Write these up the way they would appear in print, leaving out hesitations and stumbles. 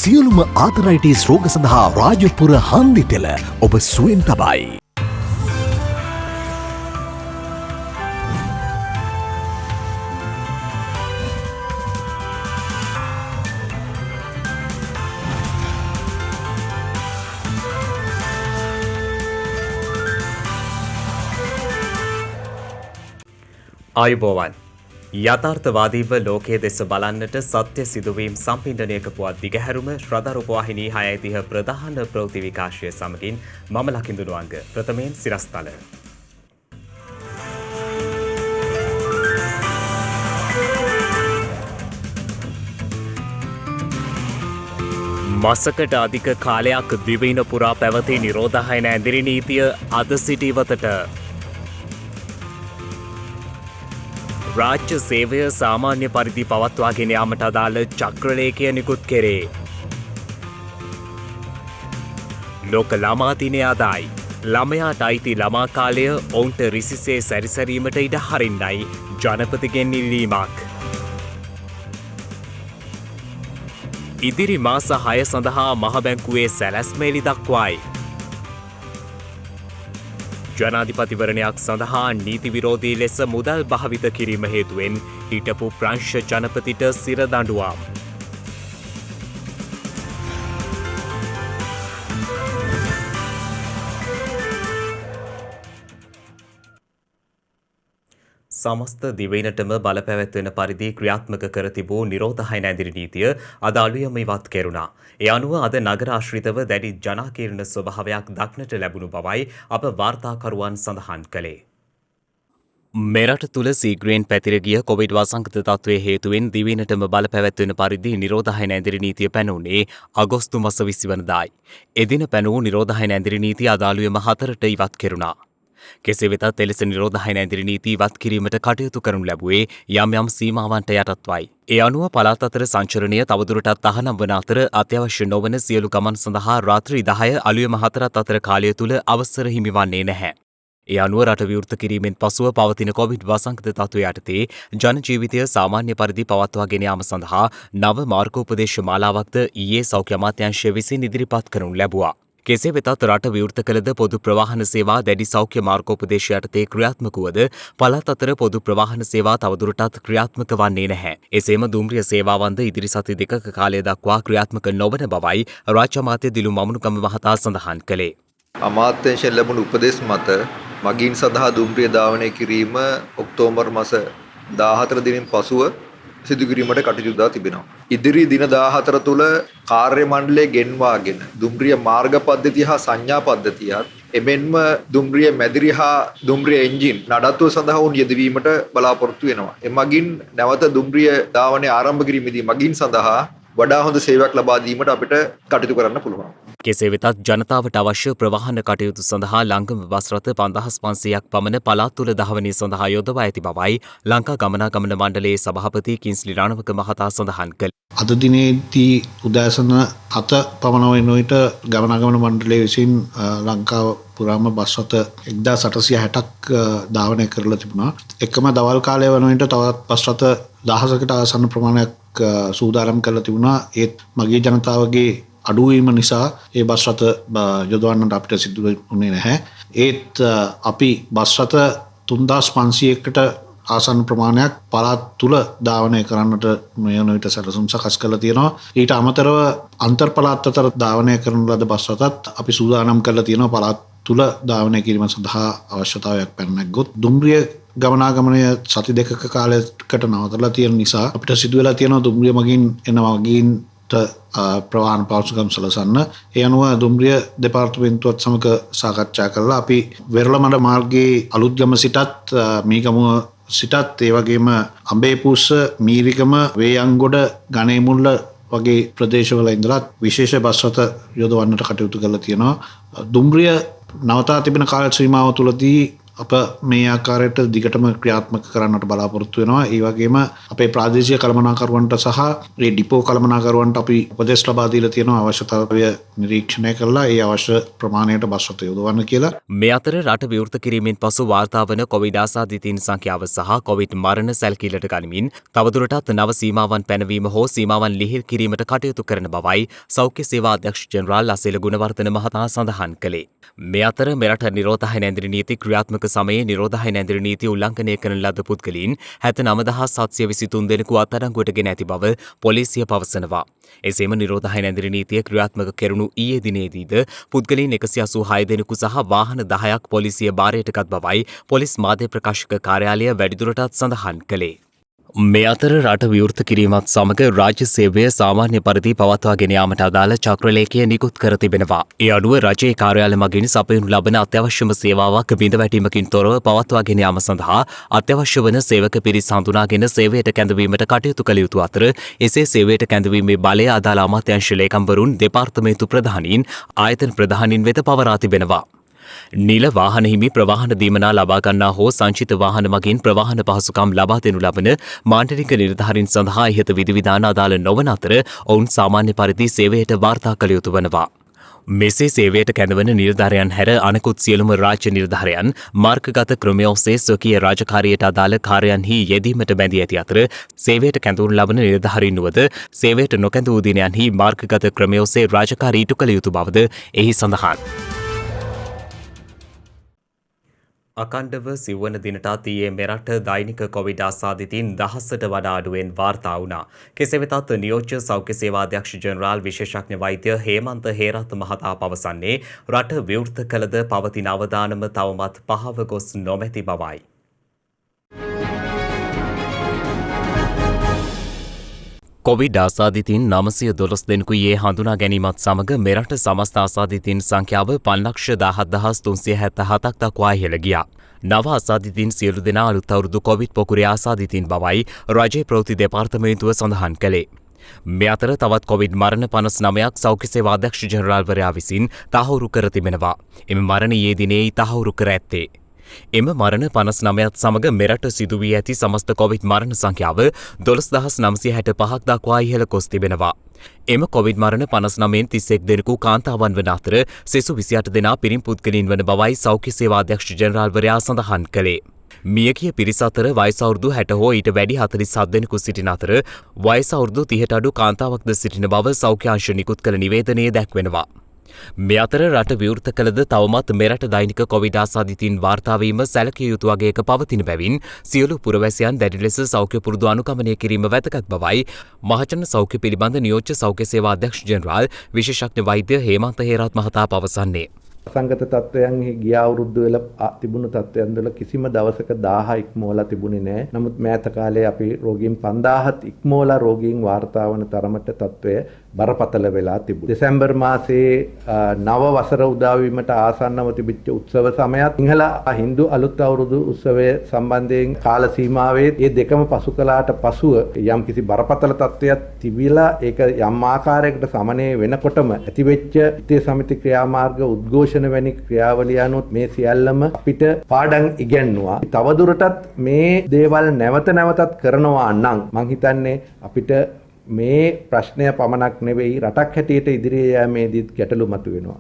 සියලුම ආතරයිටිස් රෝග සඳහා රාජපුර හන්දි තෙල ඔබ සුවෙන් තබයි. ආයුබෝවන් යථාර්ථවාදීව ලෝකයේ දෙස බලන්නට සත්‍ය සිදුවීම් සම්පින්ඩනයක පුවත් දිගහැරුම ශ්‍රද්ධා රූපවාහිනී 6:30 ප්‍රධාන ප්‍රවෘත්ති විකාශය සමගින් මම ලකිඳුණු අංග ප්‍රථමයෙන් සිරස්තල. මසකට අධික කාලයක් දිවයින පුරා පැවති නිරෝධායන ඇඳිරි නීතිය අද සිට ඉවතට. රාජ්‍ය සේවය සාමාන්‍ය පරිදි පවත්වාගෙන යාමට අදාළ චක්‍රලේඛය නිකුත් කෙරේ. ලෝක ළමා දිනය අදයි. ළමයාට අයිති ළමා කාලය ඔවුන්ට රිසිසේ සැරිසැරීමට ඉඩ හරින්නයි ජනපතිගෙන් ඉල්ලීමක්. ඉදිරි මාස 6 සඳහා මහ බැංකුවේ සැලැස්ම එළි දක්වයි. ජනාධිපතිවරණයක් සඳහා නීති විරෝධී ලෙස මුදල් භාවිත කිරීම හේතුවෙන් හිටපු ප්‍රංශ ජනපතිට සිර දඬුවම්. සමස්ත දිවයිනටම බලපැවැත්වෙන පරිදි ක්‍රියාත්මක කර තිබූ නිරෝධායන ඇඳිරි නීතිය අද අලුයම ඉවත් කෙරුණා. ඒ අනුව අද නගර ආශ්‍රිතව දැඩි ජනාකීර්ණ ස්වභාවයක් දක්නට ලැබුණු බවයි අප වාර්තාකරුවන් සඳහන් කළේ. මෙරට තුළ සීග්‍රයෙන් පැතිර ගිය කොවිඩ් වසංගත තත්ත්වය හේතුවෙන් දිවයිනටම බලපැවැත්වෙන පරිදි නිරෝධායන ඇඳිරි නීතිය පැනුනේ අගෝස්තු මාස 20 වනදායි. එදින පැනූ නිරෝධායන ඇඳිරි නීතිය අද අලුයම 4ට ඉවත් කෙරුණා. කෙසේ වෙතත් එලෙස නිරෝධායන ඇඳිරි නීති ඉවත් කිරීමට කටයුතු කරනු ලැබුවේ යම් යම් සීමාවන්ට යටත්වයි. ඒ අනුව පළාත් අතර සංචරණය තවදුරටත් තහනම් වන අතර අත්‍යවශ්‍ය නොවන සියලු ගමන් සඳහා රාත්‍රී 10 අලුයම 4ත් අතර කාලය තුළ අවසර හිමිවන්නේ නැහැ. ඒ අනුව රට විවෘත කිරීමෙන් පසුව පවතින කොවිඩ් වසංගත තත්ත්වය යටතේ ජන ජීවිතය සාමාන්‍ය පරිදි පවත්වාගෙන යාම සඳහා නව මාර්ගෝපදේශ මාලාවක්ද ඊයේ සෞඛ්‍ය අමාත්‍යාංශය විසින් ඉදිරිපත් කරනු ලැබුවා. කෙසේ වෙතත් රට විවෘත කළද පොදු ප්‍රවාහන සේවා දැඩි සෞඛ්‍ය මාර්ගෝපදේශ යටතේ ක්‍රියාත්මක වුවද පළාත් අතර පොදු ප්‍රවාහන සේවා තවදුරටත් ක්‍රියාත්මක වන්නේ නැහැ. එසේම දුම්රිය සේවාවන්ද ඉදිරි සති දෙකක කාලය දක්වා ක්‍රියාත්මක නොවන බවයි රාජ්‍ය අමාත්‍ය දිලු මමුණුගම මහතා සඳහන් කළේ. අමාත්‍යාංශයෙන් ලැබුණු උපදෙස් මත මගීන් සඳහා දුම්රිය ධාවනය කිරීම ඔක්තෝබර් මාස 14 දිනින් පසුව සිදු කිරීමට කටයුතු තිබෙනවා. ඉදිරි දින 14 තුල කාර්ය මණ්ඩලය ගෙන්වාගෙන දුම්රිය මාර්ග පද්ධතිය හා සංඥා පද්ධතියත් එමෙන්ම දුම්රිය මැදිරි හා දුම්රිය එන්ජින් නඩත්තුව සඳහා වුන් යෙදවීමට බලාපොරොත්තු වෙනවා. එමගින් නැවත දුම්රිය ධාවනය ආරම්භ කිරීමේදී මගින් සඳහා වඩා හොඳ සේවයක් ලබා දීමට අපිට කටයුතු කරන්න පුළුවන්. කෙසේ වෙතත් ජනතාවට අවශ්‍ය ප්‍රවාහන කටයුතු සඳහා ලංගම බස් රථ 5500ක් පමණ පළාත් තුළ ධාවනය සඳහා යොදවා ඇති බවයි ලංකා ගමනාගමන මණ්ඩලයේ සභාපති කින්ස්ලි රණවක මහතා සඳහන් කළේ. අද දිනේදී උදෑසන 7 පමණ වෙන විට ගමනාගමන මණ්ඩලය විසින් ලංකාව පුරාම බස් රථ 1860ක් ධාවනය කරලා තිබුණා. එකම දවල් කාලය වන විට තවත් බස් රථ 1000කට ආසන්න ප්‍රමාණයක් සූදානම් කරලා තිබුණා. ඒත් මගේ ජනතාවගේ අඩුවීම නිසා ඒ බස් රථ යොදවන්නට අපිට සිදු වුණේ නැහැ. ඒත් අපි බස් රථ 3500කට ආසන්න ප්‍රමාණයක් පළාත් තුල ධාවනය කරන්නට මෙවන විට සැලසුම් සකස් කරලා තියෙනවා. ඊට අමතරව අන්තර් පළාත් අතර ධාවනය කරන ලද බස් රථත් අපි සූදානම් කරලා තියෙනවා පළාත් තුල ධාවනය කිරීම සඳහා අවශ්‍යතාවයක් පැන නැග්ගොත්. දුම්රිය ගමනාගමනය සති දෙකක කාලයකට නවතලා තියෙන නිසා අපිට සිදු වෙලා තියෙනවා දුම්රිය මගින් එන මගීන්ට ප්‍රවාහන පෞරුෂකම් සලසන්න. ඒ අනුව දුම්රිය දෙපාර්තමේන්තුවත් සමග සාකච්ඡා කරලා අපි වෙරළමඩ මාර්ගයේ අලුත්ගම සිටත් මීගමුව සිටත් ඒ වගේම අඹේපුස්ස මීරිකම වේයන්ගොඩ ගණේමුල්ල වගේ ප්‍රදේශවල ඉඳලත් විශේෂ බස් රථ යොදවන්නට කටයුතු කරලා තියෙනවා. දුම්රිය නවතා තිබෙන කාල සීමාව තුළදී අප මේ ආකාරයට දිගටම ක්‍රියාත්මක කරන්නට බලාපොරොත්තු වෙනවා. ඒ වගේම අපේ ප්‍රාදේශීය කළමනාකරුවන්ට සහ ඒ ඩිපෝ කළමනාකරුවන්ට අපි උපදෙස් ලබා දීලා තියෙනවා අවශ්‍යතාවය නිරීක්ෂණය කරලා ඒ අවශ්‍ය ප්‍රමාණයට බස් රථ යොදවන්න කියලා. මේ අතර රට විවෘත කිරීමෙන් පසු වාර්තා වන කොවිඩ් ආසාදිතයින් සංඛ්‍යාව සහ කොවිඩ් මරණ සැලකිල්ලට ගනිමින් තවදුරටත් නව සීමාවන් පැනවීම හෝ සීමාවන් ලිහිල් කිරීමට කටයුතු කරන බවයි සෞඛ්‍ය සේවා අධ්‍යක්ෂ ජෙනරාල් අසේල ගුණවර්ධන මහතා සඳහන් කළේ. මේ අතර මෙරට නිරෝධායන ඇඳිරි නීති ක්‍රියාත්මක සමයේ නිරෝධායන ඇඳිරි නීති උල්ලංඝනය කරන ලද පුද්ගලයන් 79723 දෙනෙකු අත්අඩංගුවට ගෙන ඇති බව පොලිසිය පවසනවා. එසේම නිරෝධායන ඇඳිරි නීතිය ක්‍රියාත්මක කෙරුණු ඊයේ දිනේදීද පුද්ගලයන් 186 දෙනෙකු සහ වාහන 10ක් පොලිසිය භාරයට ගත් බවයි පොලිස් මාධ්‍ය ප්‍රකාශක කාර්යාලය වැඩිදුරටත් සඳහන් කළේ. මේ අතර රට විවෘත කිරීමත් සමග රාජ්‍ය සේවය සාමාන්‍ය පරිදි පවත්වාගෙන යාමට අදාළ චක්‍රලේඛය නිකුත් කර තිබෙනවා. ඒ අනුව රජයේ කාර්යාල මගින් සපයනු ලබන අත්‍යවශ්‍යම සේවාවක් බිඳවැටීමකින් තොරව පවත්වාගෙන යාම සඳහා අත්‍යවශ්‍ය වන සේවක පිරිස් හඳුනාගෙන සේවයට කැඳවීමට කටයුතු කළ යුතු අතර එසේ සේවයට කැඳවීමේ බලය අදාළ අමාත්‍යාංශ ලේකම්වරුන් දෙපාර්තමේන්තු ප්‍රධානීන් ආයතන ප්‍රධානීන් වෙත පවරා තිබෙනවා. නිල වාහන හිමි ප්‍රවාහන දීමනා ලබා ගන්නා හෝ සංචිත වාහන මගින් ප්‍රවාහන පහසුකම් ලබා දෙනු ලබන මාණ්ඩලික නිලධාරීන් සඳහා ඉහත විධිවිධාන අදාළ නොවන අතර ඔවුන් සාමාන්‍ය පරිදි සේවයට වාර්තා කළ යුතු වනවා. මෙසේ සේවයට කැඳවන නිලධාරයන් හැර අනෙකුත් සියලුම රාජ්‍ය නිලධාරයන් මාර්ගගත ක්‍රමය ඔස්සේ ස්වකීය රාජකාරියට අදාළ කාර්යයන්හි යෙදීමට බැඳී ඇති අතර සේවයට කැඳවනු ලබන නිලධාරීන් වුවද සේවයට නොකැඳවූ දිනයන්හි මාර්ගගත ක්‍රමය ඔස්සේ රාජකාරී ඉටු කළ යුතු බවද එහි සඳහන්. අකණ්ඩව සිව්වන දිනටත් ඊයේ මෙරට දෛනික කොවිඩ් ආසාදිතයින් 1000ට වඩා අඩුවෙන් වාර්තා වුණා. කෙසේ වෙතත් නියෝජ්‍ය සෞඛ්‍ය සේවා අධ්‍යක්ෂ ජෙනරාල් විශේෂඥ වෛද්‍ය හේමන්ත හේරත් මහතා පවසන්නේ රට විවෘත කළද පවතින අවදානම තවමත් පහව ගොස් නොමැති බවයි. කොවිඩ් ආසාදිතයින් 912 දෙනෙකු ඊයේ හඳුනා ගැනීමත් සමග මෙරට සමස්ත ආසාදිතයින් සංඛ්‍යාව 5,17,377ක් දක්වා ඉහළ ගියා. නව ආසාදිතයින් සියලු දෙනා අලුත් අවුරුදු කොවිඩ් පොකුරේ ආසාදිතයින් බවයි රජයේ ප්‍රවෘත්ති දෙපාර්තමේන්තුව සඳහන් කළේ. මේ අතර තවත් කොවිඩ් මරණ 59ක් සෞඛ්‍ය සේවා අධ්‍යක්ෂ ජෙනරාල්වරයා විසින් තහවුරු කර තිබෙනවා. එම මරණ ඊයේ දිනේ තහවුරු කර ඇත්තේ. එම මරණ 59ත් සමග මෙරට සිදුවී ඇති සමස්ත කොවිඩ් මරණ සංඛ්‍යාව 12965ක් දක්වා ඉහළ ගොස් තිබෙනවා. එම කොවිඩ් මරණ 59න් 31 දෙනෙකු කාන්තාවන් වන අතර සෙසු 28 දෙනා පිරිම් පුද්ගලයන් වන බවයි සෞඛ්‍ය සේවා අධ්‍යක්ෂ ජෙනරාල්වරයා සඳහන් කළේ. මියගිය පිරිස අතර වයස අවුරුදු 60 හෝ ඊට වැඩි 47 දෙනෙකු සිටින අතර වයස අවුරුදු 30ට අඩු කාන්තාවක්ද සිටින බව සෞඛ්‍ය අංශ නිකුත් කළ නිවේදනයේ දැක්වෙනවා. මේ අතර රට විවෘත කළද තවමත් මෙරට දෛනික කොවිඩ් ආසාදිතයින් වාර්තා වීම සැලකිය යුතු වගයක පවතින බැවින් සියලු පුරවැසියන් දැඩි ලෙස සෞඛ්‍ය පුරුදු අනුගමනය කිරීම වැදගත් බවයි මහජන සෞඛ්‍ය පිළිබඳ නියෝජ්‍ය සෞඛ්‍ය සේවා අධ්‍යක්ෂ ජෙනරාල් විශේෂඥ වෛද්‍ය හේමන්ත හේරත් මහතා පවසන්නේ. සංගත තත්වයන් ගිය අවුරුද්ද වල තිබුණු තත්වයන් වල කිසිම දවසක 1000 ඉක්මවලා තිබුණේ නැහැ. නමුත් මෑත කාලේ අපි රෝගීන් 5000ත් ඉක්මවලා රෝගීන් වාර්තා වන තරමට තත්වය බරපතල වෙලා තිබුණා. දෙසැම්බර් මාසයේ නව වසර උදා වීමට ආසන්නව තිබිච්ච උත්සව සමයත් සිංහල හින්දු අලුත් අවුරුදු උත්සවය සම්බන්ධයෙන් කාල සීමාවේ මේ දෙකම පසු කළාට පසුව යම් කිසි බරපතල තත්වයක් තිබිලා ඒක යම් ආකාරයකට සමනය වෙනකොටම ඇතිවෙච්ච ඉතේ සමිති ක්‍රියාමාර්ග උද්ඝෝෂ වැනි ක්‍රියාවලියනොත් මේ සියල්ලම අපිට පාඩම් ඉගෙනුවා. තවදුරටත් මේ දේවල් නැවත නැවතත් කරනවා නම් මං හිතන්නේ අපිට මේ ප්‍රශ්නය පමණක් නෙවෙයි රටක් හැටියට ඉදිරියේ යෑමේදීත් ගැටලු මතුවෙනවා.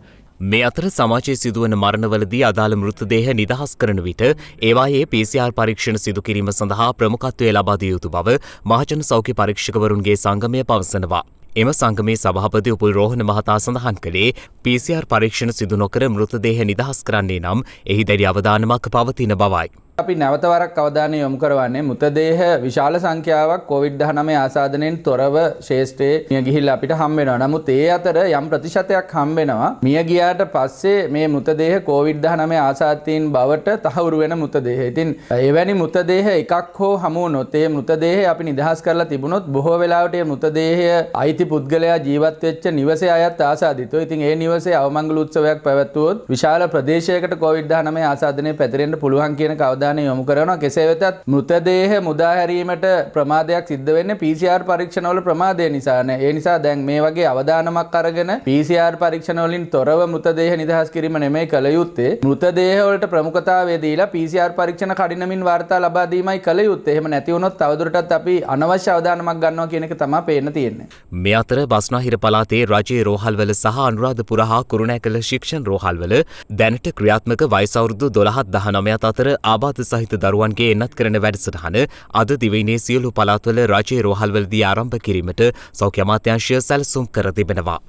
මේ අතර සමාජයේ සිදුවන මරණවලදී අදාළ මෘතදේහ නිදහස් කරන විට ඒවායේ PCR පරීක්ෂණ සිදු කිරීම සඳහා ප්‍රමුඛත්වය ලබා දිය යුතු බව මහජන සෞඛ්‍ය පරීක්ෂකවරුන්ගේ සංගමය පවසනවා. එම සංගමේ සභාපති උපුල් රෝහණ මහතා සඳහන් කළේ PCR පරීක්ෂණ සිදු නොකර මෘතදේහ නිදහස් කරන්නේ නම් එහි දැඩි අවධානමක් පවතින බවයි. අපි නැවතවරක් අවධානය යොමු කරවන්නේ මෘතදේහ විශාල සංඛ්‍යාවක් COVID-19 ආසාදනයෙන් තොරව ශේෂ්ඨයේ මිය ගිහිල්ලා අපිට හම්බ වෙනවා. නමුත් ඒ අතර යම් ප්‍රතිශතයක් හම්බ වෙනවා මිය ගියාට පස්සේ මේ මෘතදේහ COVID-19 ආසාදිතයින් බවට තහවුරු වෙන මෘතදේහ. ඉතින් එවැනි මෘතදේහ එකක් හෝ හමු වුණොත් ඒ මෘතදේහය අපි නිදහස් කරලා තිබුණොත් බොහෝ වෙලාවට ඒ මෘතදේහය අයිති පුද්ගලයා ජීවත් වෙච්ච නිවසේ අයත් ආසාදිතෝ. ඉතින් ඒ නිවසේ අවමංගල උත්සවයක් පැවැත්වුවොත් විශාල ප්‍රදේශයකට COVID-19 ආසාදනය පැතිරෙන්න පුළුවන් කියන කවදා අවධානය යොමු කරනවා. කෙසේ වෙතත් මෘතදේහ මුදා හැරීමට ප්‍රමාදයක් සිද්ධ වෙන්නේ PCR පරීක්ෂණවල ප්‍රමාදය නිසානේ. ඒ නිසා දැන් මේ වගේ අවදානමක් අරගෙන PCR පරීක්ෂණ වලින් තොරව මෘතදේහ නිදහස් කිරීම නෙමෙයි කළ යුත්තේ. මෘතදේහ වලට ප්‍රමුඛතාවය දීලා PCR පරීක්ෂණ කඩිනමින් වාර්තා ලබා දීමයි කළ යුත්තේ. එහෙම නැති වුණොත් තවදුරටත් අපි අනවශ්‍ය අවදානමක් ගන්නවා කියන එක තමයි පේන්න තියෙන්නේ. මේ අතර බස්නාහිර පළාතේ රජයේ රෝහල්වල සහ අනුරාධපුර හා කුරුණෑගල ශික්ෂණ රෝහල්වල දැනට ක්‍රියාත්මක වයස අවුරුදු 12-19 අතර ආබාධ සහිත දරුවන්ගේ එන්නත් කරන වැඩසටහන අද දිවයිනේ සියලු පළාත්වල රජයේ රෝහල්වලදී ආරම්භ කිරීමට සෞඛ්‍ය අමාත්‍යාංශය සැලසුම් කර තිබෙනවා.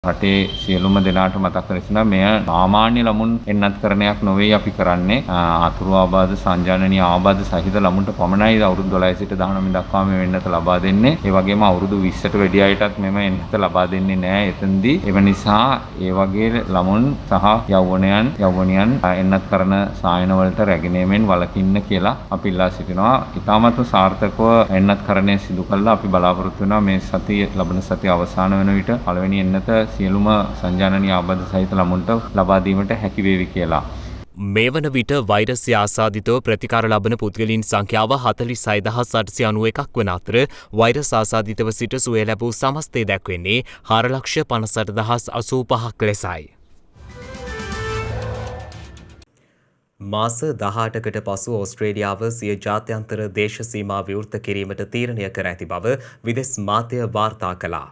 රටේ සියලුම දෙනාට මතක් කරගන්න මෙය සාමාන්‍ය ළමුන් එන්නත් කරණයක් නොවේ අපි කරන්නේ අතුරු ආබාධ සංජානනීය ආබාධ සහිත ළමුන්ට පමණයි අවුරුදු 12 සිට 19 දක්වා මේ වෙන්නත ලබා දෙන්නේ. ඒ වගේම අවුරුදු 20ට වැඩි අයටත් මෙම එන්නත ලබා දෙන්නේ නැහැ එතෙන්දී. ඒ නිසා ඒ වගේ ළමුන් සහ යෞවනයන් එන්නත් කරන සායන වලට රැගෙනීමෙන් වළකින්න කියලා අපි ඉල්ලා සිටිනවා. ඉතාමත් සාර්ථකව එන්නත් කරණය සිදු කළා අපි බලාපොරොත්තු වෙනවා මේ සතිය ලබන සතිය අවසාන වෙන විට පළවෙනි එන්නත සියලුම සංජානනීය ආබාධ සහිත ළමුන්ට ලබා දීමට හැකි වේවි කියලා. මේ වන විට වෛරසය ආසාදිතව ප්‍රතිකාර ලබන පුද්ගලයන් සංඛ්‍යාව 46891ක් වන අතර වෛරස් ආසාදිතව සිට සුවය ලැබූ සමස්තය දැක්වෙන්නේ 4,58,085ක් ලෙසයි. මාස 18කට පසු ඕස්ට්‍රේලියාව සිය ජාත්‍යන්තර දේශ සීමා විවෘත කිරීමට තීරණය කර ඇති බව විදෙස් මාධ්‍ය වාර්තා කළා.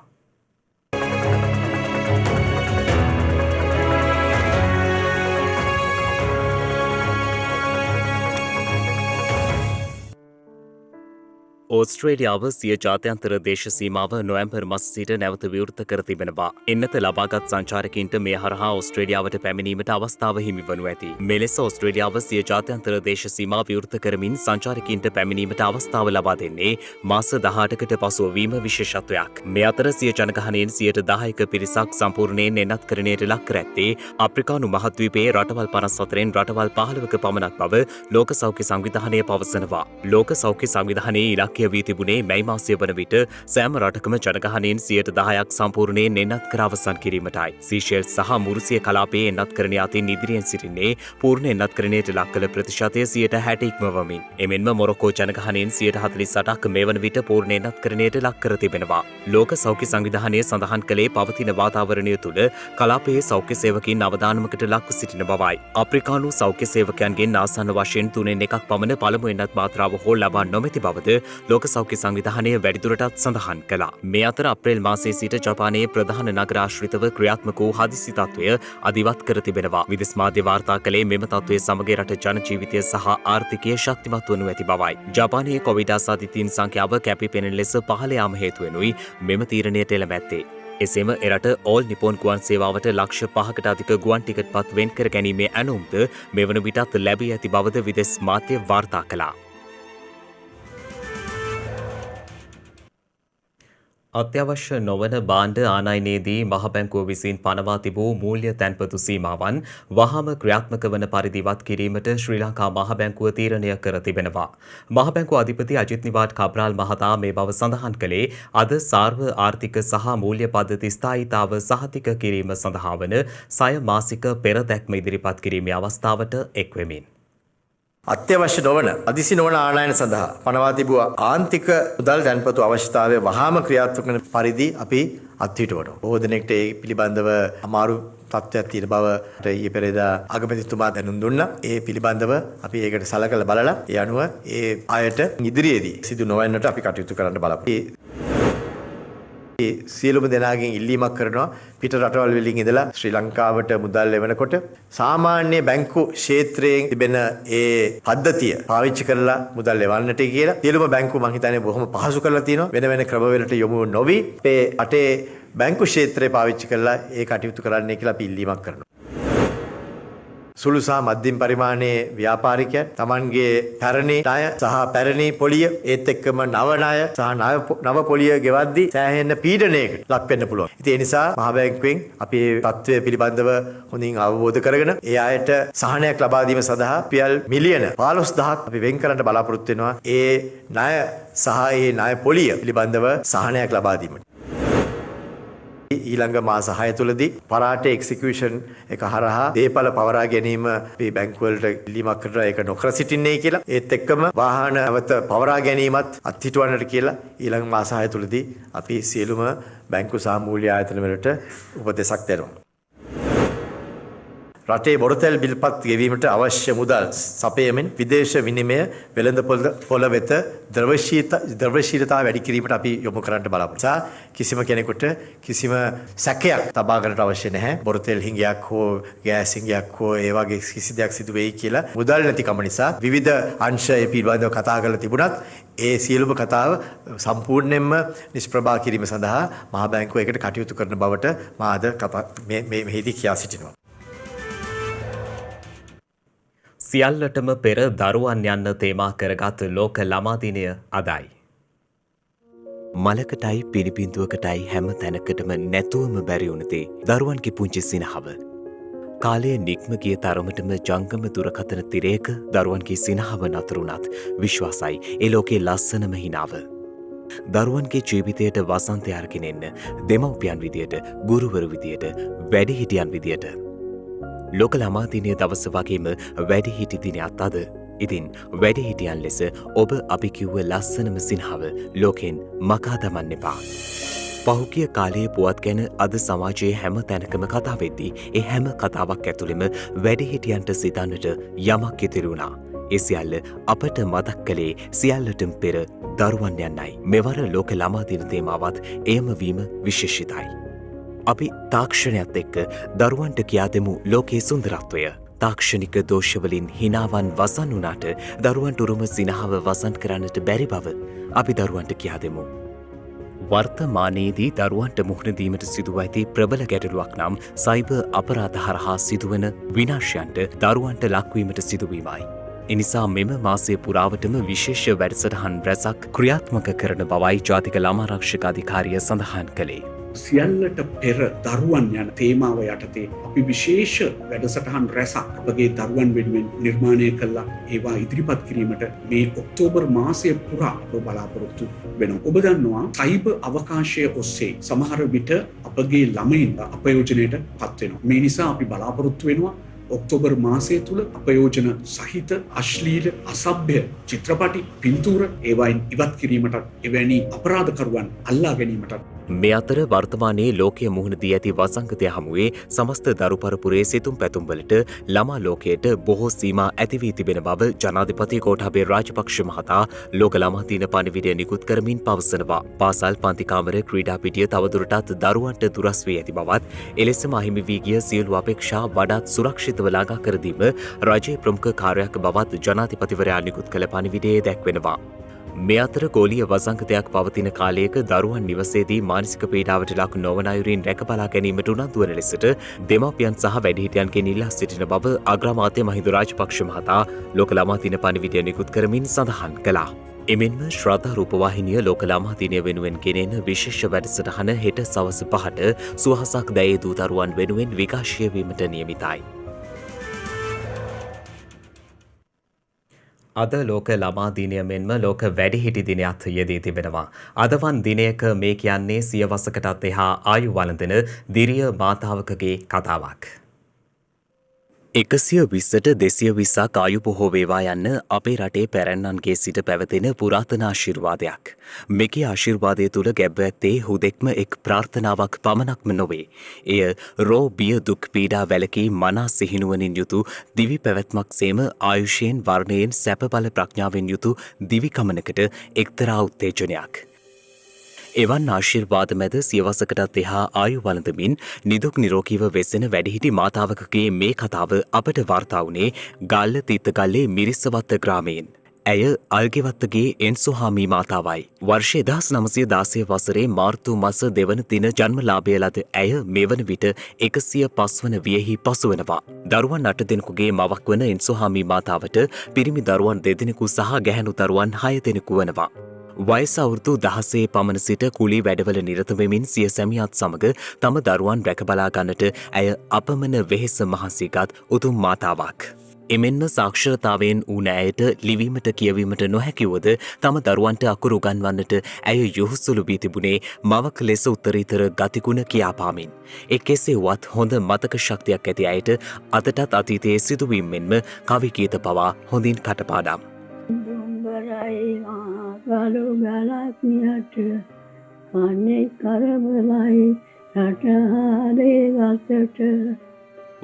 ඕස්ට්‍රේලියාව සිය ජාත්‍යන්තර දේශ සීමාව නොවැම්බර් මාස සිට නැවත විවෘත කර තිබෙනවා. එන්නත ලබාගත් සංචාරකයින්ට මේ හරහා ඕස්ට්‍රේලියාවට පැමිණීමට අවස්ථාව හිමි වනු ඇති. මෙලෙස ඕස්ට්‍රේලියාව සිය ජාත්‍යන්තර දේශ සීමා විවෘත කරමින් සංචාරකයින්ට පැමිණීමට අවස්ථාව ලබා දෙන්නේ මාස 18කට පසුව වීම විශේෂත්වයක්. මේ අතර සිය ජනගහනයෙන් 10%ක පිරිසක් සම්පූර්ණයෙන් එන්නත් කරණයට ලක් කර ඇත්තේ අප්‍රිකානු මහද්වීපයේ රටවල් 54න් රටවල් 15ක පමණක් බව ලෝක සෞඛ්‍ය සංවිධානය පවසනවා. ලෝක සෞඛ්‍ය සංවිධානයේ ඉලක්කය වී තිබුණේ මැයි මාසය වන විට සෑම රටකම ජනගහනයෙන් 10%ක් සම්පූර්ණයෙන් එන්නත් කර අවසන් කිරීමටයි. සීෂෙල්ස් සහ මුරුසිය කලාපයේ එන්නත් කරණය අතින් ඉදිරියෙන් සිටින්නේ පූර්ණ එන්නත් කරණයට ලක් කළ ප්‍රතිශතය 60% ඉක්මවමින්. එමෙන්ම මොරොක්කෝ ජනගහනයෙන් 48%ක් මේ වන විට පූර්ණ එන්නත් කරණයට ලක් කර තිබෙනවා. ලෝක සෞඛ්‍ය සංවිධානය සඳහන් කළේ පවතින වාතාවරණය තුළ කලාපයේ සෞඛ්‍ය සේවකයින් අවදානමකට ලක්ව සිටින බවයි. අප්‍රිකානු සෞඛ්‍ය සේවකයන්ගෙන් ආසන්න වශයෙන් 3/1ක් පමණ පළමු එන්නත් මාත්‍රාව හෝ ලබා නොමැති බවද ලෝක සෞඛ්‍ය සංවිධානය වැඩිදුරටත් සඳහන් කළා. මේ අතර අප්‍රේල් මාසයේ සිට ජපානයේ ප්‍රධාන නගර ආශ්‍රිතව ක්‍රියාත්මක වූ හදිසි තත්ත්වය අදිවත් කර තිබෙනවා. විදෙස් මාධ්‍ය වාර්තා කළේ මෙම තත්ත්වය සමග රට ජන ජීවිතය සහ ආර්ථිකය ශක්තිමත් වනු ඇති බවයි. ජපානයේ කොවිඩ් ආසාදිතයින් සංඛ්‍යාව කැපී පෙනෙන ලෙස පහළ යාම හේතු වෙනුයි මෙම තීරණයට එළඹ ඇත්තේ. එසේම එරට ඕල් නිපොන් ගුවන් සේවාවට ලක්ෂ 5කට අධික ගුවන් ටිකට් පත් වෙන් කර ගැනීමේ ඇනුම්ද මෙවන විටත් ලැබී ඇති බවද විදෙස් මාධ්‍ය වාර්තා කළා. අත්‍යවශ්‍ය නොවන භාණ්ඩ ආනයනයේදී මහ බැංකුව විසින් පනවා තිබූ මූල්‍ය තැන්පතු සීමාවන් වහාම ක්‍රියාත්මක වන පරිදි ඉවත් කිරීමට ශ්‍රී ලංකා මහ බැංකුව තීරණය කර තිබෙනවා. මහ බැංකුව අධිපති අජිත් නිවාඩ් කබ්‍රාල් මහතා මේ බව සඳහන් කළේ අද සාර්ව ආර්ථික සහ මූල්‍ය පද්ධති ස්ථායීතාව සහතික කිරීම සඳහා වන සය මාසික පෙරදැක්ම ඉදිරිපත් කිරීමේ අවස්ථාවට එක්වෙමින්. අත්‍යවශ්‍ය නොවන අදිසි නොවන ආනයන සඳහා පනවා තිබූ ආන්තික මුදල් දැන්පතු අවශ්‍යතාවය වහාම ක්‍රියාත්මක වන පරිදි අපි අත්හිටුවනවා. බොහෝ දෙනෙක්ට ඒ පිළිබඳව අමාරු තත්ත්වයක් තියෙන බවට ඊයේ පෙරේදා අගමැතිතුමා දැනුම් දුන්නා. ඒ පිළිබඳව අපි ඒකට සලකලා බලලා ඒ අනුව ඒ අයට ඉදිරියේදී සිදු නොවන්නට අපි කටයුතු කරන්න බලමු. සියලුම දෙනාගෙන් ඉල්ලීමක් කරනවා පිට රටවල් වලින් ඉඳලා ශ්‍රී ලංකාවට මුදල් එවනකොට සාමාන්‍ය බැංකු ක්ෂේත්‍රයෙන් තිබෙන ඒ පද්ධතිය පාවිච්චි කරලා මුදල් එවන්නට කියලා. සියලුම බැංකු මං හිතන්නේ බොහොම පහසු කරලා තියෙනවා. වෙන වෙන ක්‍රමවලට යොමු නොවි මේ අටේ බැංකු ක්ෂේත්‍රය පාවිච්චි කරලා ඒ කටයුතු කරන්නයි කියලා අපි ඉල්ලීමක් කරනවා. සුළු සහ මධ්‍යම පරිමාණයේ ව්‍යාපාරිකයන් Tamanගේ පැරණි ණය සහ පැරණි පොලිය ඒත් එක්කම නව ණය සහ නව පොලිය ගෙවද්දී සෑහෙන පීඩනයකට ලක් වෙන්න පුළුවන්. ඉතින් ඒ නිසා මහ බැංකුවෙන් අපි මේ තත්ත්වය පිළිබඳව හොඳින් අවබෝධ කරගෙන ඒ අයට සහනයක් ලබා දීම සඳහා රුපියල් මිලියන 15000ක් අපි වෙන් කරන්න බලාපොරොත්තු වෙනවා. ඒ ණය සහ ඒ ණය පොලිය පිළිබඳව සහනයක් ලබා දීමට. ඊළඟ මාස 6 තුලදී පරාට එක්සිකියුෂන් එක හරහා දේපල පවරා ගැනීම අපි බැංකු වලට ඉල්ලීමක් කරලා ඒක නොකර සිටින්නේ කියලා. ඒත් එක්කම වාහන නැවත පවරා ගැනීමත් අත්හිටුවන්නට කියලා ඊළඟ මාස 6 තුලදී අපි සියලුම බැංකු සහ මූල්‍ය ආයතන වලට උපදෙසක් දෙනවා. රටේ බොරතැල් බිල්පත් ගෙවීමට අවශ්‍ය මුදල් සපයමින් විදේශ විනිමය වෙළඳපොළ වෙත ද්‍රවශීලතාව වැඩි කිරීමට අපි යොමු කරන්න බලාපොරොත්තු වෙනවා. කිසිම කෙනෙකුට කිසිම සැකයක් තබා ගන්නට අවශ්‍ය නැහැ. බොරතැල් හිඟයක් හෝ ගෑස් හිඟයක් හෝ ඒ වගේ කිසි දෙයක් සිදු වෙයි කියලා මුදල් නැතිකම නිසා විවිධ අංශ ඒ පිළිබඳව කතා කරලා තිබුණත් ඒ සියලුම කතාව සම්පූර්ණයෙන්ම නිෂ්ප්‍රභා කිරීම සඳහා මහා බැංකුව ඒකට කටයුතු කරන බවට මා අද මෙහිදී කියා සිටිනවා. සියල්ලටම පෙර දරුවන් යන්න තේමා කරගත් ලෝක ළමා දිනය අදයි. මලකටයි පිළිබිඳුවකටයි හැම තැනකටම නැතුවම බැරිවුණතේ දරුවන්ගේ පුංචි සිනහව. කාලය නික්ම ගිය තරමටම ජංගම දුරකථන තිරයක දරුවන්ගේ සිනහව නතරුණත් විශ්වාසයි ඒ ලෝකේ ලස්සනම හිනාව. දරුවන්ගේ ජීවිතයට වසන්තය අරගෙන එන්න දෙමව්පියන් විදියට, ගුරුවරු විදියට, වැඩිහිටියන් විදියට. ලෝක ළමා දිනය දවස වගේම වැඩිහිටි දිනයත් අද. ඉතින් වැඩිහිටියන් ලෙස ඔබ අපි කිව්ව ලස්සනම සිනහව ලෝකෙන් මකා දමන්න එපා. පහුගිය කාලයේ පුවත් ගැන අද සමාජයේ හැම තැනකම කතා වෙද්දී ඒ හැම කතාවක් ඇතුළෙම වැඩිහිටියන්ට සිතන්නට යමක් ඉතිරි වුණා. ඒ සියල්ල අපට මතක් කළේ සියල්ලටම පෙර දරුවන් යන්නයි. මෙවර ලෝක ළමා දින තේමාවත් එයම වීම විශේෂිතයි. අපි තාක්ෂණයත් එක්ක දරුවන්ට කියා දෙමු ලෝකයේ සුන්දරත්වය. තාක්ෂණික දෝෂවලින් හිනාවන් වසන් වුණාට දරුවන්ට උරුම සිනහව වසන් කරන්නට බැරි බව අපි දරුවන්ට කියා දෙමු. වර්තමානයේදී දරුවන්ට මුහුණ දීමට සිදුව ඇති ප්‍රබල ගැටලුවක් නම් සයිබර් අපරාධ හරහා සිදුවන විනාශයන්ට දරුවන්ට ලක්වීමට සිදුවීමයි. එනිසා මෙම මාසය පුරාවටම විශේෂ වැඩසටහන් රැසක් ක්‍රියාත්මක කරන බවයි ජාතික ළමාරක්ෂක අධිකාරිය සඳහන් කළේ. සියල්ලට පෙර දරුවන් යන තේමාව යටතේ අපි විශේෂ වැඩසටහන් රැසක් අපගේ දරුවන් වෙනුවෙන් නිර්මාණය කළා. ඒවා ඉදිරිපත් කිරීමට මේ ඔක්තෝබර් මාසය පුරා අප බලාපොරොත්තු වෙනවා. ඔබ දන්නවා සයිබර් අවකාශය ඔස්සේ සමහර විට අපගේ ළමයින් අපයෝජනයට පත් වෙනවා. මේ නිසා අපි බලාපොරොත්තු වෙනවා ඔක්තෝබර් මාසය තුල අපයෝජන සහිත අශ්ලීල අසභ්‍ය චිත්‍රපටි පින්තූර ඒවායින් ඉවත් කිරීමට එවැනි අපරාධකරුවන් අල්ලා ගැනීමට මේ අතර වර්තමානයේ ලෝකයේ මුහුණ දී ඇති වසංගතය හමුවේ සමස්ත දරු පරපුරේ සිතුම් පැතුම්වලට ළමා ලෝකයට බොහෝ සීමා ඇති වී තිබෙන බව ජනාධිපති ගෝඨාභය රාජපක්ෂ මහතා ලෝක ළමා දින පණිවිඩය නිකුත් කරමින් පවසනවා. පාසල් පන්ති කාමර ක්‍රීඩා පිටිය තවදුරටත් දරුවන්ට දුරස් වී ඇති බවත් එලෙසම අහිමි වී ගිය සියලු අපේක්ෂා වඩාත් සුරක්ෂිතව ළඟා කර දීම රජයේ ප්‍රමුඛ කාර්යයක් බවත් ජනාධිපතිවරයා නිකුත් කළ පණිවිඩයේ දැක්වෙනවා. මේ අතර ගෝලීය වසංගතයක් පවතින කාලයක දරුවන් නිවසේදී මානසික පීඩාවට ලක් නොවන අයුරින් රැකබලා ගැනීමට උනන්දු වන ලෙසට දෙමාපියන් සහ වැඩිහිටියන්ගෙන් ඉල්ලා සිටින බව අග්‍රාමාත්‍ය මහින්ද රාජපක්ෂ මහතා ලෝක ළමා දින පණිවිඩය නිකුත් කරමින් සඳහන් කළා. එමෙන්ම ශ්‍රද්ධා රූපවාහිනිය ලෝක ළමා දිනය වෙනුවෙන් ගෙනෙන විශේෂ වැඩසටහන හෙට සවස 5ට සුවහසක් දැයේ දූ දරුවන් වෙනුවෙන් විකාශය වීමට නියමිතයි. අද ලෝක ළමා දිනය මෙන්ම ලෝක වැඩිහිටි දිනයත් යෙදී තිබෙනවා. අදවන් දිනයක මේ කියන්නේ සියවසකටත් එහා ආයු වළඳන දිරිය මාතාවකගේ කතාවක්. 120ට 220ක් ආයු බොහෝ වේවා යන්න අපේ රටේ පැරැන්නන්ගේ සිට පැවතෙන පුරාතන ආශිර්වාදයක්. මෙකී ආශිර්වාදය තුළ ගැබ්ව ඇත්තේ හුදෙක්ම එක් ප්‍රාර්ථනාවක් පමණක්ම නොවේ. එය රෝ බිය දුක් පීඩා වැළකී මනා සිහිනුවණින් යුතු දිවි පැවැත්මක් සේම ආයුෂයෙන් වර්ණයෙන් සැප බල ප්‍රඥාවෙන් යුතු දිවි ගමනකට එක්තරා උත්තේජනයක්. එවන් ආශිර්වාද මැද සියවසකටත් එහා ආයු වළඳමින් නිදුක් නිරෝගීව වෙසෙන වැඩිහිටි මාතාවකගේ මේ කතාව අපට වාර්තා වුණේ ගල්ල තිත්තගල්ලේ මිරිස්සවත්ත ග්‍රාමයෙන්. ඇය අල්ගෙවත්තගේ එන්සුහාමී මාතාවයි. වර්ෂ 1916 වසරේ මාර්තු මස දෙවන දින ජන්මලාභය ලද ඇය මෙවන විට 105 වන වියෙහි පසුවනවා. දරුවන් 8 දෙනෙකුගේ මවක් වන එන්සුහාමී මාතාවට පිරිමි දරුවන් 2 දෙනෙකු සහ ගැහැණු දරුවන් 6 දෙනෙකු වනවා. වයස අවුරුදු 16 පමණ සිට කුලී වැඩවල නිරත වෙමින් සිය සැමියාත් සමග තම දරුවන් රැකබලා ගන්නට ඇය අපමණ වෙහෙස මහන්සිගත් උතුම් මාතාවක්. එමෙන්ම සාක්ෂරතාවයෙන් වූ නෑයට ලිවීමට කියවීමට නොහැකිවද තම දරුවන්ට අකුරු උගන්වන්නට ඇය යොහුසුළු වී තිබුණේ මවක් ලෙස උත්තරීතර ගතිගුණ කියාපාමින්. කෙසේ වුවත් හොඳ මතක ශක්තියක් ඇති අයට අදටත් අතීතයේ සිදුවීම් මෙන්ම කවි ගීත පවා හොඳින් කටපාඩම්. ගලු ගලක් නියට අනේ කරබලයි රටහාරේ ගසට.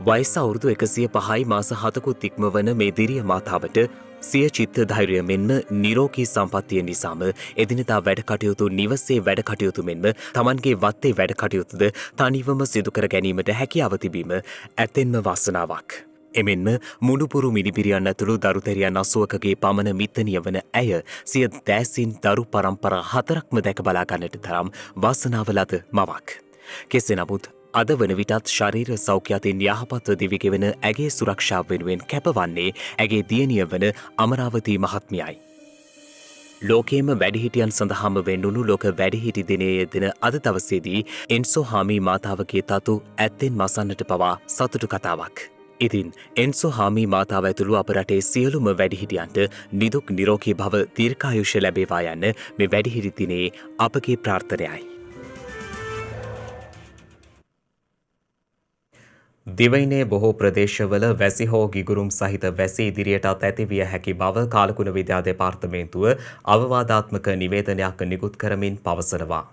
වයස අවුරුදු 105යි මාස 7කුත් ඉක්මවන මේ දිරිය මාතාවට සිය චිත්ත ධෛර්යය මෙන්ම නිරෝගී සම්පත්තිය නිසාම එදිනෙදා වැඩ කටයුතු නිවසේ වැඩ කටයුතු මෙන්ම තමන්ගේ වත්තේ වැඩ කටයුතුද තනිවම සිදු කර ගැනීමට හැකියාව තිබීම ඇත්තෙන්ම වාසනාවක්. එමෙන්ම මුණුපුරු මිනිබිරියන් ඇතුළු දරුතැරියන් 80කගේ පමණ මිත්තනිය වන ඇය සිය දෑසින් දරු පරම්පරා 4ක්ම දැක බලා ගන්නට තරම් වාසනාව ලද මවක්. කෙසේ නමුත් අද වන විටත් ශරීර සෞඛ්‍ය අතින් යහපත්ව දිවිගෙවන ඇගේ සුරක්ෂාව වෙනුවෙන් කැපවන්නේ ඇගේ දියණිය වන අමරාවතී මහත්මියයි. ලෝකයේම වැඩිහිටියන් සඳහාම වෙන්නුණු ලෝක වැඩිහිටි දිනයේ යෙදෙන අද දවසේදී එන්සෝ හාමී මාතාවගේ තතු ඇත්තෙන් මසන්නට පවා සතුටු කතාවක්. ඉතින් එන්සෝ හාමී මාතාව ඇතුළු අප රටේ සියලුම වැඩිහිටියන්ට නිදුක් නිරෝගී භව දීර්ඝායුෂ ලැබේවා යන්න මේ වැඩිහිටි දිනයේ අපගේ ප්‍රාර්ථනයයි. දිවයිනේ බොහෝ ප්‍රදේශවල වැසි හෝ ගිගුරුම් සහිත වැසි ඉදිරියටත් ඇතිවිය හැකි බව කාලකුණ විද්‍යා දෙපාර්තමේන්තුව අවවාදාත්මක නිවේදනයක් නිකුත් කරමින් පවසනවා.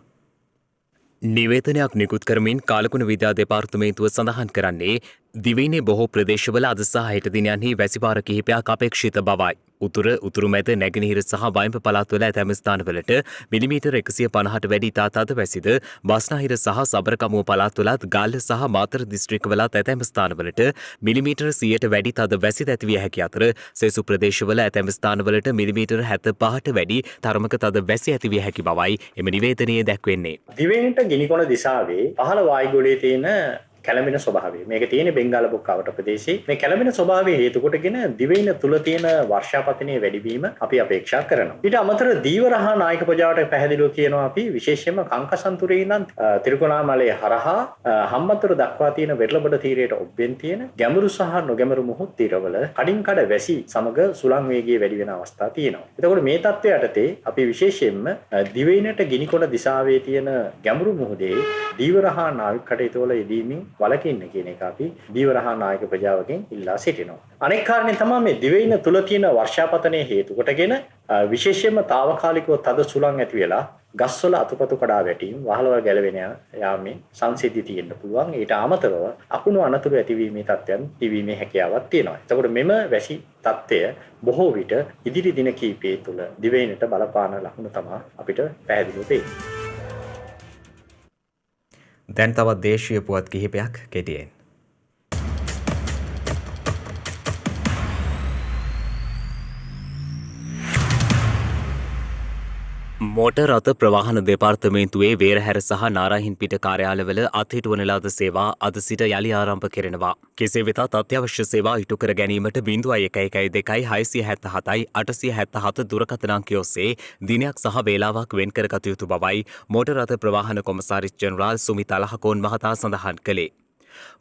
නිවේදනයක් නිකුත් කරමින් කාලකුණ විද්‍යා දෙපාර්තමේන්තුව සඳහන් කරන්නේ දිවයිනේ බොහෝ ප්‍රදේශවල අද සහ හෙට දිනයන්හි වැසිපාර කිහිපයක් අපේක්ෂිත බවයි. උතුරු මැද නැගෙනහිර සහ වයඹ පළාත්වල ඇතැම් ස්ථානවලට මිලිමීටර් 150ට වැඩි ඉතා තද වැසිද බස්නාහිර සහ සබරකමුව පළාත්වලත් ගාල්ල සහ මාතර දිස්ත්‍රික්කවලත් ඇතැම් ස්ථානවලට මිලිමීටර් 100ට වැඩි තද වැසිද ඇතිවිය හැකි අතර සෙසු ප්‍රදේශවල ඇතැම් ස්ථානවලට මිලිමීටර් 75ට වැඩි තරමක තද වැසි ඇතිවිය හැකි බවයි එම නිවේදනයේ දැක්වෙන්නේ. දිවයිනට ගිනිකොන දිසාවේ පහළ වායුගෝලයේ තියෙන කැළඹෙන ස්වභාවය. මේක තියෙන බෙන්ගාල බොක්කාවට ප්‍රදේශයේ. මේ කැළඹෙන ස්වභාවය හේතු කොටගෙන දිවයින තුල තියෙන වර්ෂාපතනයේ වැඩිවීම අපි අපේක්ෂා කරනවා. ඊට අමතරව දීවරහා නායක ප්‍රජාවට පැහැදිලිව කියනවා අපි විශේෂයෙන්ම කංකසන්තුරේ ඉඳන් තිරිකුණාමලය හරහා හම්බන්තොට දක්වා තියෙන වෙරළබඩ තීරයට ඔබ්බෙන් තියෙන ගැඹුරු සහ නොගැඹුරු මුහුත් තීරවල කඩින් කඩ වැසි සමග සුළං වේගයේ වැඩි වෙන අවස්ථා තියෙනවා. එතකොට මේ තත්ත්වය යටතේ අපි විශේෂයෙන්ම දිවයිනට ගිනිකොන දිශාවේ තියෙන ගැඹුරු මුහුදේ දීවරහා නාවික කටයුතුවල යෙදීමෙන් වලකින්න කියන එක අපි දීවරහා නායක ප්‍රජාවකින් ඉල්ලා සිටිනවා. අනෙක් කාරණේ තමයි මේ දිවයින තුල තියෙන වර්ෂාපතනයේ හේතු කොටගෙන විශේෂයෙන්ම తాවකාලිකව තද සුළං ඇති වෙලා ගස්වල අතුපතු කඩා වැටීම් වහලවල් ගැලවෙන යාමේ සංසිද්ධි තියෙන්න පුළුවන්. ඊට අමතරව අකුණු අනතුරු ඇතිවීමේ තත්ත්වයන් තිබීමේ හැකියාවක් තියෙනවා. එතකොට මෙම වැසි තත්ත්වය බොහෝ විට ඉදිරි දින කිහිපය තුළ දිවයිනට බලපාන ලක්ෂණ තමයි අපිට පැහැදිලිව පේන්නේ. දැන් තවත් දේශීය පුවත් කිහිපයක් කෙටියෙන්. මෝටර් රථ ප්‍රවාහන දෙපාර්තමේන්තුවේ වේරහැර සහ නාරාහින්පිට කාර්යාලවල අත්හිටුවන ලද සේවා අද සිට යළි ආරම්භ කෙරෙනවා. කෙසේ වෙතත් අත්‍යවශ්‍ය සේවා ඉටු කර ගැනීමට 0112-877 දුරකථන අංකය ඔස්සේ දිනයක් සහ වේලාවක් වෙන් කරගත යුතු බවයි මෝටර් රථ ප්‍රවාහන කොමසාරිස් ජෙනරාල් සුමිත් අලහකෝන් මහතා සඳහන් කළේ.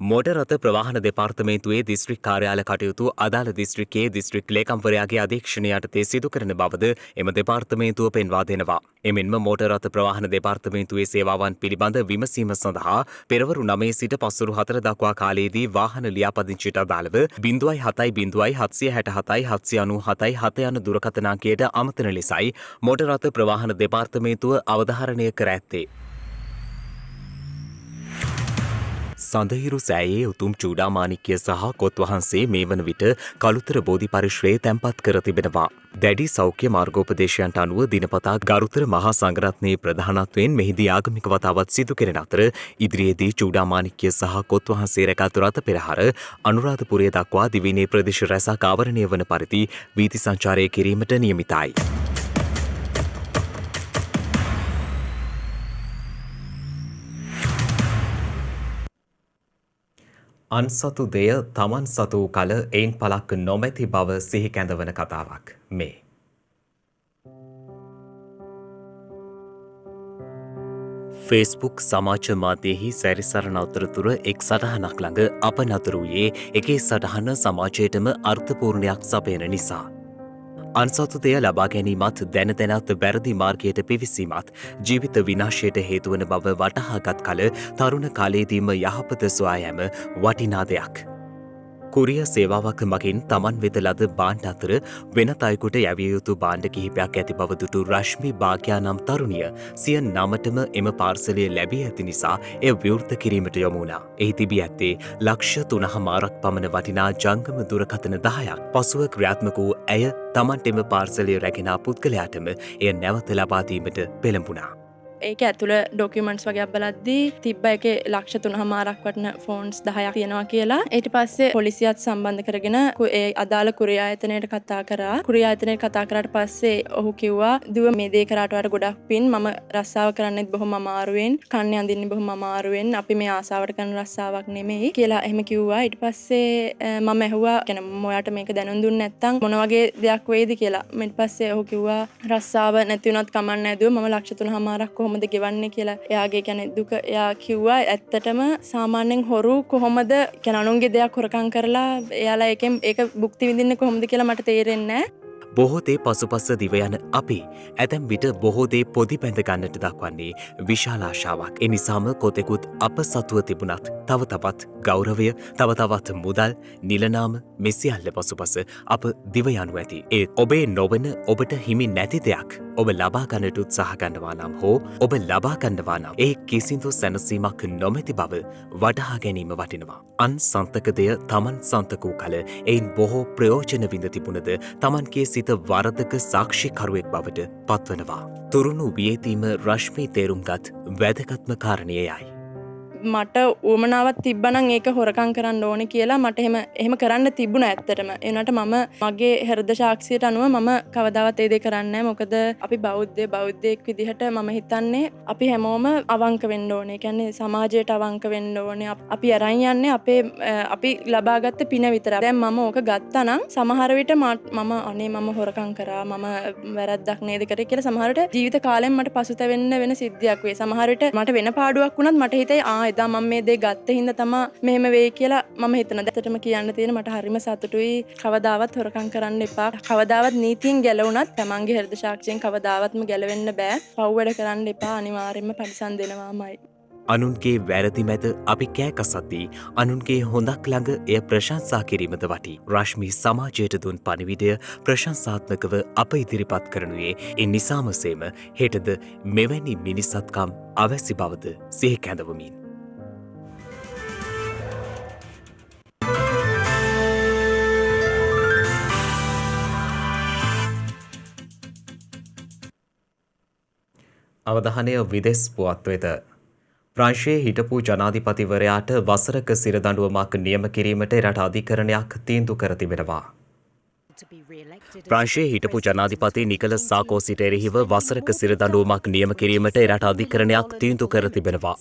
මෝටර් රථ ප්‍රවාහන දෙපාර්තමේන්තුවේ දිස්ත්‍රික් කාර්යාල කටයුතු අදාළ දිස්ත්‍රික්කයේ දිස්ත්‍රික් ලේකම්වරයාගේ අධීක්ෂණය යටතේ සිදු කරන බවද එම දෙපාර්තමේන්තුව පෙන්වා දෙනවා. එමෙන්ම මෝටර් රථ ප්‍රවාහන දෙපාර්තමේන්තුවේ සේවාවන් පිළිබඳ විමසීම සඳහා පෙරවරු 9 සිට පස්වරු 4 දක්වා කාලයේදී වාහන ලියාපදිංචියට අදාළව 0.7-767-797 යන දුරකථන අංකයට අමතන ලෙසයි මෝටර් රථ ප්‍රවාහන දෙපාර්තමේන්තුව අවධාරණය කර ඇත්තේ. සඳහිරු සෑයේ උතුම් චූඩාමාණික්‍ය සහ කොත් වහන්සේ මේ වන විට කළුතර බෝධි පරිශ්‍රයේ තැන්පත් කර තිබෙනවා. දැඩි සෞඛ්‍ය මාර්ගෝපදේශයන්ට අනුව දිනපතා ගරුතර මහා සංඝරත්නයේ ප්‍රධානත්වයෙන් මෙහිදී ආගමික වතාවත් සිදු කෙරෙන අතර ඉදිරියේදී චූඩාමාණික්‍ය සහ කොත් වහන්සේ රැකතු රථ පෙරහර අනුරාධපුරය දක්වා දිවයිනේ ප්‍රදේශ රැසක් ආවරණය වන පරිදි වීථි සංචාරය කිරීමට නියමිතයි. අන්සතු දෙය තමන් සතු වූ කල එයින් පලක් නොමැති බව සිහි කැඳවන කතාවක් මේ. ෆේස්බුක් සමාජ මාධ්‍යයෙහි සැරිසරණ අතරතුර එක් සටහනක් ළඟ අප නතර වූයේ එකේ සටහන සමාජයටම අර්ථපූර්ණයක් සපයන නිසා. අන්සතුතය ලබා ගැනීමත් දැන දැනත් වැරදි මාර්ගයට පිවිසීමත් ජීවිත විනාශයට හේතුවන බව වටහාගත් කල තරුණ කාලයේදීම යහපත සොයා යෑම වටිනා දෙයක්. කුරිය සේවාවක් මගින් තමන් වෙත ලද බාණ්ඩ අතර වෙනත් අයෙකුට යැවිය යුතු බාණ්ඩ කිහිපයක් ඇති බව දුටු රශ්මි භාග්‍යා නම් තරුණිය සිය නමටම එම පාර්සලය ලැබී ඇති නිසා එය විවෘත කිරීමට යොමු වුණා. එහි තිබී ඇත්තේ ලක්ෂ 3.5ක් පමණ වටිනා ජංගම දුරකථන 10ක්. පසුව ක්‍රියාත්මක වූ ඇය තමන්ට එම පාර්සලය රැගෙන ආ පුද්ගලයාටම එය නැවත ලබා දීමට පෙළඹුණා. ඒක ඇතුළ ඩොකියුමන්ට්ස් වගේ බලද්දී තිබ්බ එකේ ලක්ෂ 3.5ක් වටින ෆෝන්ස් 10ක් තියෙනවා කියලා. ඊට පස්සේ පොලිසියත් සම්බන්ධ කරගෙන ඒ අදාළ කුරිය ආයතනයට කතා කරා. කුරිය ආයතනයට කතා කරාට පස්සේ ඔහු කිව්වා දුව මේ දේ කරාට වඩා ගොඩක් පින්. මම රස්සාව කරන්නෙත් බොහොම අමාරුවෙන්, කන්නේ අඳින්නේ බොහොම අමාරුවෙන්. අපි මේ ආසාවට කරන රස්සාවක් නෙමෙයි කියලා එහෙම කිව්වා. ඊට පස්සේ මම ඇහුවා කියන්නේ මම ඔයාට මේක දැනුම් දුන්නේ නැත්නම් මොන වගේ දෙයක් වෙයිද කියලා. ඊට පස්සේ ඔහු කිව්වා රස්සාව නැති වුණත් කමක් නැහැ දුව. මම ලක්ෂ 3.5ක් කොහොමද ගෙවන්නේ කියලා. එයාගේ කියන්නේ දුක එයා කිව්වා ඇත්තටම සාමාන්‍යයෙන් හොරු කොහොමද කියන අනුන්ගේ දෙයක් හොරකම් කරලා එයාලා ඒකෙන් ඒක භුක්ති විඳින්නේ කොහොමද කියලා මට තේරෙන්නේ නැහැ. බොහෝ දේ පසුපස දිව යන අපි ඇතැම් විට බොහෝ දේ පොදි බැඳ ගන්නට දක්වන්නේ විශාල ආශාවක්. ඒ නිසාම කොතෙකුත් අප සතුව තිබුණත් තව තවත් ගෞරවය, තව තවත් මුදල්, නිලනාම මෙසියල්ල පසුපස අප දිව යනු ඇති. ඒ ඔබේ නොවන ඔබට හිමි නැති දෙයක් ඔබ ලබා ගන්නට උත්සාහ ගන්නවා නම් හෝ ඔබ ලබා ගන්නවා නම් ඒ කිසිදු සැනසීමක් නොමැති බව වටහා ගැනීම වටිනවා. අන් සන්තක දෙය තමන් සන්තක වූ කල එයින් බොහෝ ප්‍රයෝජන විඳ තිබුණද තමන්ගේ සිත වරදක සාක්ෂිකරුවෙක් බවට පත්වනවා. තුරුණු වියේතීම රශ්මී තේරුම්ගත් වැදගත්ම කාරණයයයි. මට උවමනාවක් තිබ්බනම් ඒක හොරකම් කරන්න ඕනේ කියලා මට එහෙම කරන්න තිබුණා ඇත්තටම. ඒ වුණාට මම මගේ හෘද සාක්ෂියට අනුව මම කවදාවත් ඒ දේ කරන්නේ නැහැ. මොකද අපි බෞද්ධයෙක් විදිහට මම හිතන්නේ අපි හැමෝම අවංක වෙන්න ඕනේ. ඒ කියන්නේ සමාජයට අවංක වෙන්න ඕනේ. අපි අරන් යන්නේ අපි ලබාගත්ත පින විතරයි. දැන් මම ඕක ගත්තා නම් සමහර විට මම හොරකම් කරා, මම වැරද්දක් නේද කරේ කියලා සමහර විට ජීවිත කාලෙම මට පසුතැවෙන්න වෙන සිද්ධියක් වෙයි. සමහර විට මට වෙන පාඩුවක් වුණත් මට හිතේ එදා මම මේ දේ ගත්ත හින්දා තමයි මෙහෙම වෙයි කියලා මම හිතනවා. ඇත්තටම කියන්න තියෙන මට හරිම සතුටුයි. කවදාවත් හොරකම් කරන්න එපා. කවදාවත් නීතියෙන් ගැලවුණත් තමන්ගේ හෘද සාක්ෂියෙන් කවදාවත්ම ගැලවෙන්න බෑ. පව් වැඩ කරන්න එපා. අනිවාර්යෙන්ම පරිසම් දෙනවාමයි. අනුන්ගේ වැරදි මැද අපි කෑකසද්දී අනුන්ගේ හොඳක් ළඟ එය ප්‍රශංසා කිරීමද වටි. රශ්මි සමාජයට දුන් පණිවිඩය ප්‍රශංසාත්මකව අප ඉදිරිපත් කරනුයේ ඒ නිසාමසේම හෙටද මෙවැනි මිනිසත්කම් අවැසි බවද සිහි කැඳවමින්. අවධානය විදෙස් පුවත් වෙත. ප්‍රංශයේ හිටපු ජනාධිපතිවරයාට වසරක සිරදඬුවමක් නියම කිරීමට රට අධිකරණයක් තීන්දුව කර තිබෙනවා. ප්‍රංශයේ හිටපු ජනාධිපති නිකලස් සාකෝසිට එරෙහිව වසරක සිරදඬුවමක් නියම කිරීමට රට අධිකරණයක් තීන්දුව කර තිබෙනවා.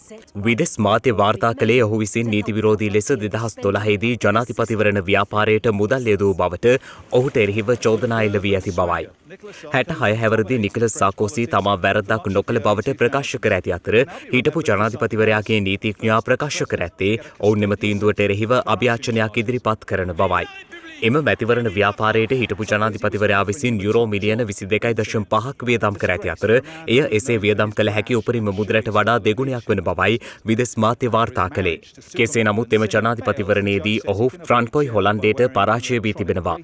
විදෙස් මාධ්‍ය වාර්තා කළේ ඔහු විසින් නීති විරෝධී ලෙස 2012 දී ජනාධිපතිවරණ ව්‍යාපාරයට මුදල් යොදවූ බවට ඔහුට එරෙහිව චෝදනා එල්ල වී ඇති බවයි. 66 හැවිරිදි නිකලස් සාකෝසි තමා වැරද්දක් නොකළ බවට ප්‍රකාශ කර ඇති අතර හිටපු ජනාධිපතිවරයාගේ නීතිඥයා ප්‍රකාශ කර ඇත්තේ ඔවුන් එම තීන්දුවට එරෙහිව අභියාචනයක් ඉදිරිපත් කරන බවයි. එම මැතිවරණ ව්‍යාපාරයට හිටපු ජනාධිපතිවරයා විසින් යුරෝ මිලියන 22.5ක් වියදම් කර ඇති අතර එය එසේ වියදම් කළ හැකි උපරිම මුදලට වඩා දෙගුණයක් වන බවයි විදෙස් මාධ්‍ය වාර්තා කළේ. කෙසේ නමුත් එම ජනාධිපතිවරණයේදී ඔහු ෆ්‍රන්කොයි හොලන්ඩයට පරාජය වී තිබෙනවා.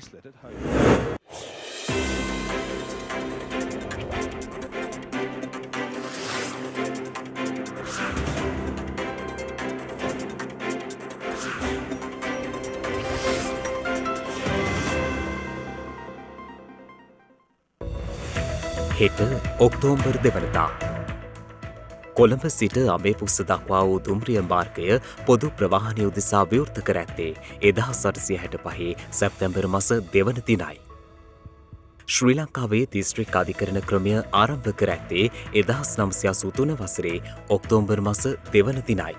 හෙට ඔක්තෝබර් 2 වෙනිදා කොළඹ සිට අඹේපුස්ස දක්වා වූ දුම්රිය මාර්ගය පොදු ප්‍රවාහනය උදෙසා විවෘත කර ඇත්තේ 1865 සැප්තැම්බර් මාස 2 වන දිනයි. ශ්‍රී ලංකාවේ දිස්ත්‍රික් අධිකරණ ක්‍රමය ආරම්භ කර ඇත්තේ 1983 වසරේ ඔක්තෝබර් මාස 2 වන දිනයි.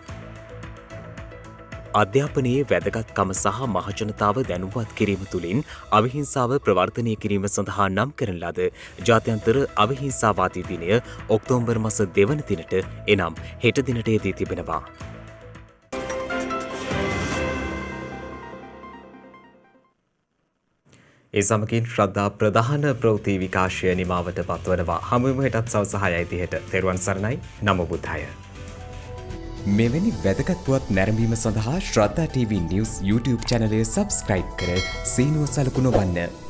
අධ්‍යාපනයේ වැදගත්කම සහ මහජනතාව දැනුවත් කිරීම තුළින් අවිහිංසාව ප්‍රවර්ධනය කිරීම සඳහා නම් කරන ලද ජාත්‍යන්තර අවිහිංසාවාදී දිනය ඔක්තෝබර් මස 2 වන දිනට එනම් හෙට දිනට යෙදී තිබෙනවා. ඒ සමගින් ශ්‍රද්ධා ප්‍රධාන ප්‍රවෘත්ති විකාශය නිමාවට පත්වනවා. හමුවෙමු හෙටත් සවස 6:30ට. තෙරුවන් සරණයි. නමෝ බුද්ධාය. මෙවැනි වැදගත් පුවත් නැරඹීම සඳහා ශ්‍රද්ධා TV News YouTube channel එක subscribe කර සීනුව සලකුණ වන්න.